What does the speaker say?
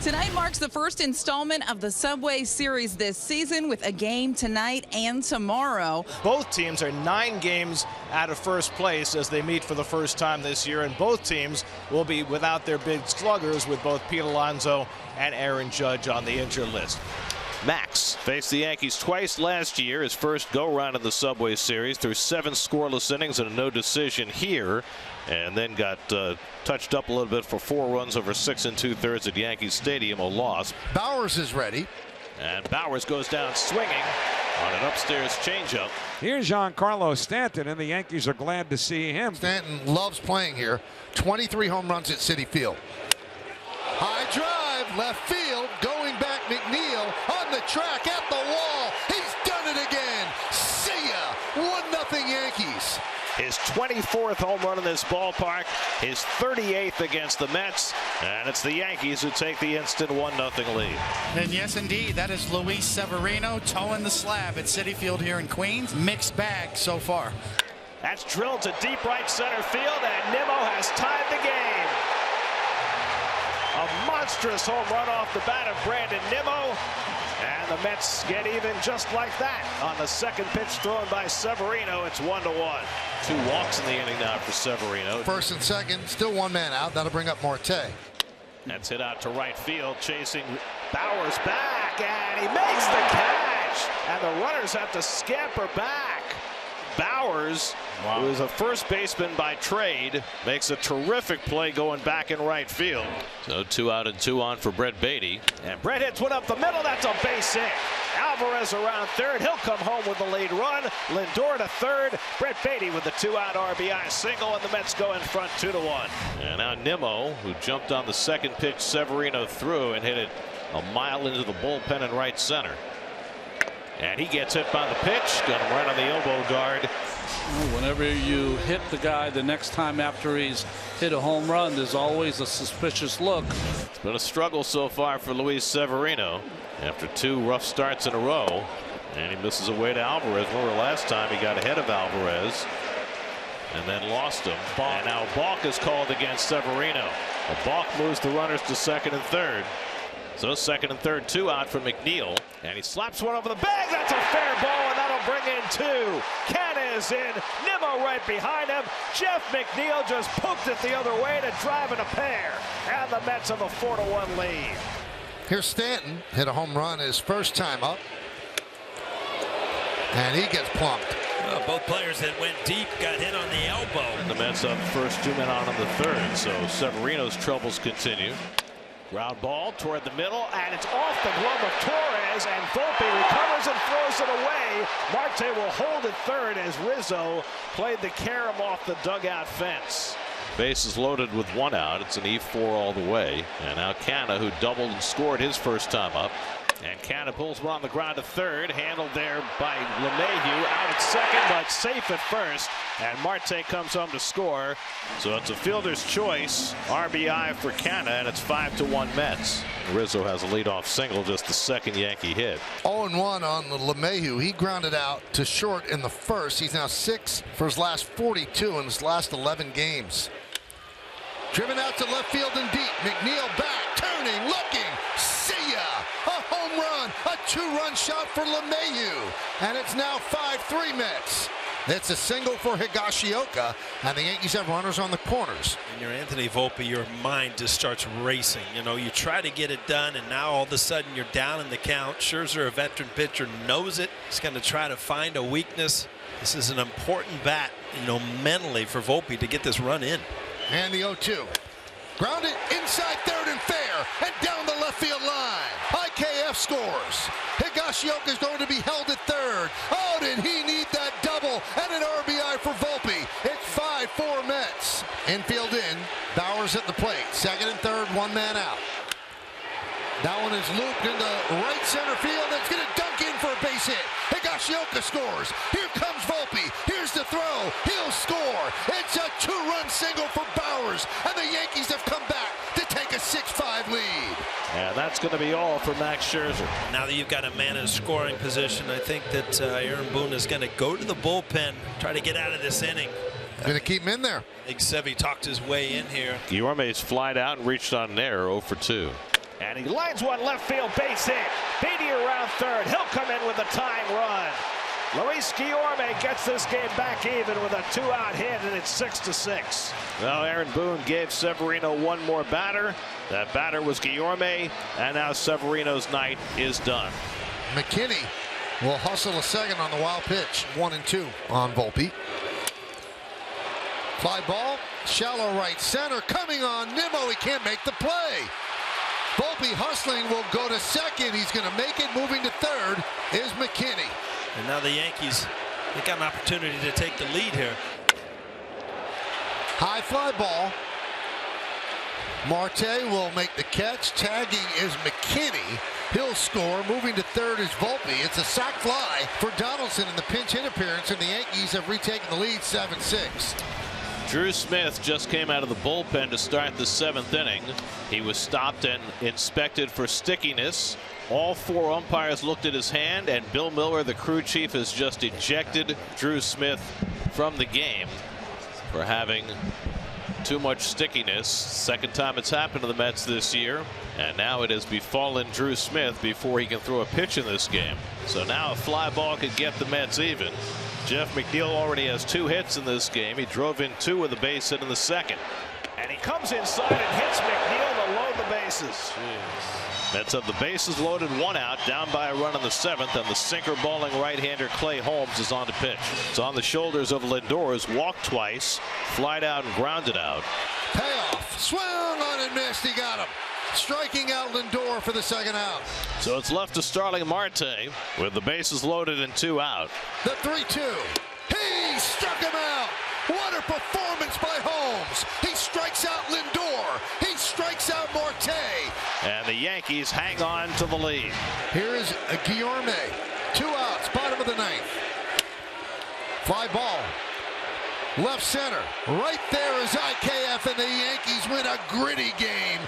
Tonight marks the first installment of the Subway Series this season with a game tonight and tomorrow. Both teams are 9 games out of first place as they meet for the first time this year, and both teams will be without their big sluggers with both Pete Alonso and Aaron Judge on the injured list. Max faced the Yankees twice last year, his first go-round in the Subway Series, through 7 scoreless innings and a no decision here, and then got touched up a little bit for 4 runs over 6 2/3 at Yankee Stadium, a loss. Bowers is ready. And Bowers goes down swinging on an upstairs changeup. Here's Giancarlo Stanton, and the Yankees are glad to see him. Stanton loves playing here. 23 home runs at Citi Field. High drive, left field, going back McNeil on the track at the wall. He's done it again. See ya. 1-0 Yankees. His 24th home run in this ballpark, his 38th against the Mets, and it's the Yankees who take the instant 1-0 lead. And yes, indeed, that is Luis Severino towing the slab at Citi Field here in Queens. Mixed bag so far. That's drilled to deep right center field, and Nimmo has tied the game. A monstrous home run off the bat of Brandon Nimmo, and the Mets get even just like that on the second pitch thrown by Severino. It's 1-1. 2 walks in the inning now for Severino. First and second, still 1 man out. That'll bring up Marte. That's hit out to right field, chasing Bowers back, and he makes the catch, and the runners have to scamper back. Bowers, who is a first baseman by trade, makes a terrific play going back in right field. So 2 out and 2 on for Brett Beatty. And Brett hits one up the middle. That's a base hit. Alvarez around third. He'll come home with the lead run. Lindor to third. Brett Beatty with the 2-out RBI single, and the Mets go in front 2-1. And now Nimmo, who jumped on the second pitch Severino threw and hit it a mile into the bullpen in right center. And he gets hit by the pitch, going right on the elbow guard. Whenever you hit the guy the next time after he's hit a home run, there's always a suspicious look. It's been a struggle so far for Luis Severino after 2 rough starts in a row. And he misses away to Alvarez. Remember last time he got ahead of Alvarez and then lost him. And now a balk is called against Severino. A balk moves the runners to second and third. So second and third, 2 out for McNeil, and he slaps one over the bag. That's a fair ball, and that'll bring in 2. Canna is in, Nimmo right behind him. Jeff McNeil just poked it the other way to drive in a pair, and the Mets have a 4-1 lead. Here's Stanton, hit a home run his first time up, and he gets plunked. Both players that went deep got hit on the elbow. And the Mets up first, 2 men on in the third, so Severino's troubles continue. Ground ball toward the middle, and it's off the glove of Torres, and Volpe recovers and throws it away. Marte will hold it third as Rizzo played the carom off the dugout fence. Bases loaded with 1 out. It's an E4 all the way. And now Canna, who doubled and scored his first time up. And Canna pulls one on the ground to third, handled there by LeMahieu, out at second, but safe at first. And Marte comes home to score. So it's a fielder's choice. RBI for Canna, and it's 5-1 Mets. Rizzo has a leadoff single, just the second Yankee hit. 0-1 on LeMahieu. He grounded out to short in the first. He's now 6 for his last 42 in his last 11 games. Driven out to left field and deep. McNeil back, turning, looking. See ya! A home run, a 2-run shot for LeMahieu. And it's now 5-3 Mets. It's a single for Higashioka, and the Yankees have runners on the corners. And you're Anthony Volpe, your mind just starts racing. You know, you try to get it done, and now all of a sudden you're down in the count. Scherzer, a veteran pitcher, knows it. He's going to try to find a weakness. This is an important bat, you know, mentally for Volpe to get this run in. And the 0-2. Grounded inside third and fair, and down the left field line. IKF scores. Higashioka is going to be held at third. Oh, did he need that double and an RBI for Volpe? It's 5-4 Mets. Infield in. Bowers at the plate. Second and third, 1 man out. That one is looped into right center field. It's going to dunk in for a base hit. Higashioka scores. Here comes Volpe. Here's the throw. He'll score. It's a 2-run single for Bowers. And the Yankees have come back to take a 6-5 lead. And that's going to be all for Max Scherzer. Now that you've got a man in scoring position, I think that Aaron Boone is going to go to the bullpen, try to get out of this inning. Going to keep him in there. I think Sevy talked his way in here. Guillorme's flied out and reached on an error, 0 for 2. And he lines one left field, base hit. Beatty around third. He'll come in with a tying run. Luis Guillorme gets this game back even with a 2-out hit, and it's 6-6. Well, Aaron Boone gave Severino one more batter. That batter was Guillorme, and now Severino's night is done. McKinney will hustle a second on the wild pitch. 1-2 on Volpe. Fly ball, shallow right center, coming on Nimmo. He can't make the play. Volpe hustling will go to second. He's going to make it. Moving to third is McKinney. And now the Yankees, they got an opportunity to take the lead here. High fly ball. Marte will make the catch. Tagging is McKinney. He'll score. Moving to third is Volpe. It's a sac fly for Donaldson in the pinch hit appearance, and the Yankees have retaken the lead 7-6. Drew Smith just came out of the bullpen to start the 7th inning. He was stopped and inspected for stickiness. All 4 umpires looked at his hand, and Bill Miller, the crew chief, has just ejected Drew Smith from the game for having too much stickiness. Second time it's happened to the Mets this year, and now it has befallen Drew Smith before he can throw a pitch in this game. So now a fly ball could get the Mets even. Jeff McNeil already has 2 hits in this game. He drove in 2 with a base hit in the second. And he comes inside and hits McNeil to load the bases. Mets have the bases loaded, 1 out, down by a run in the 7th, and the sinker balling right-hander Clay Holmes is on to pitch. It's on the shoulders of Lindor, who's walked twice, flied out and grounded out. Payoff. Swung on and missed. He got him. Striking out Lindor for the 2nd out. So it's left to Starling Marte with the bases loaded and 2 out. The 3-2. He struck him out. What a performance by Holmes. He strikes out Lindor. He strikes out Marte. And the Yankees hang on to the lead. Here is Guillorme. 2 outs, bottom of the 9th. Fly ball. Left center. Right there is IKF, and the Yankees win a gritty game.